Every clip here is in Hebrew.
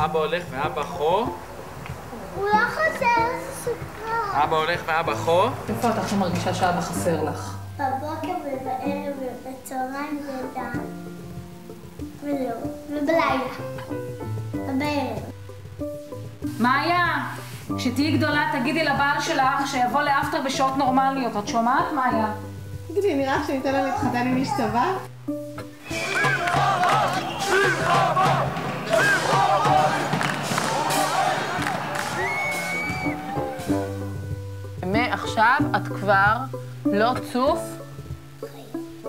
אבא הולך ואבא חו. הוא לא חסר, זה סוכר. אבא הולך ואבא חו. איפה את עכשיו מרגישה שאבא חסר לך? בבוקר ובערב ובצהריים ובלילה. ובערב. מאיה, כשתהיי גדולה תגידי לבעל שלך שיבוא לאפטר בשעות נורמליות. את שומעת, מאיה? תגידי, נראה שניתן לה להתחתן עם איש צבא? מעכשיו את כבר לא צוף,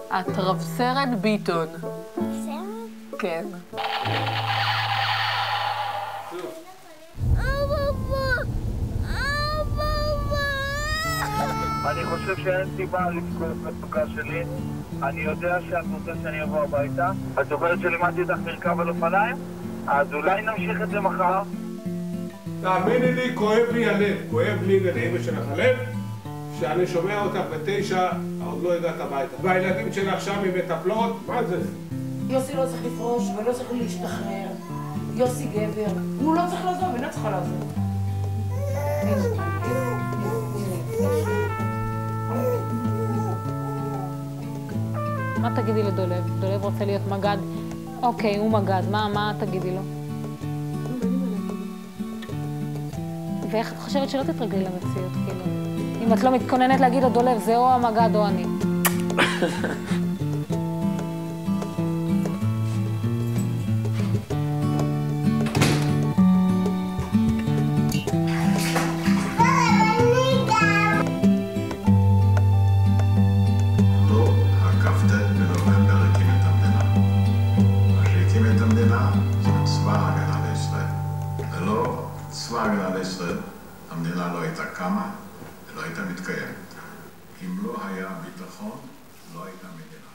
את רב סרן ביטון. סרן? כן. אני חושב שאין סיבה לפגוע במצוקה שלי. אני יודע שאת רוצה שאני אבוא הביתה. את זוכרת שלימדתי אותך לרכב על אופניים? אז אולי נמשיך את זה מחר. תאמיני לי, כואב לי הלב. כואב לי לאמא שלך הלב, שאני שומע אותך ב9, עוד לא הגעת הביתה. והילדים שלך שם עם מטפלות, מה זה? יוסי לא צריך לפרוש ולא צריך להשתחרר. יוסי גבר. הוא לא צריך לעזוב, אני לא צריכה לעזוב. מה תגידי לדולב? דולב רוצה להיות מגד. אוקיי, הוא מגד. מה תגידי לו? ואיך את חושבת שלא תתרגלי למציאות, כאילו? אם את לא מתכוננת להגיד לו דולב, זה או המגד או אני. צבא הגנה לישראל, המדינה לא הייתה קמה ולא הייתה מתקיימת. אם לא היה ביטחון, לא הייתה מדינה.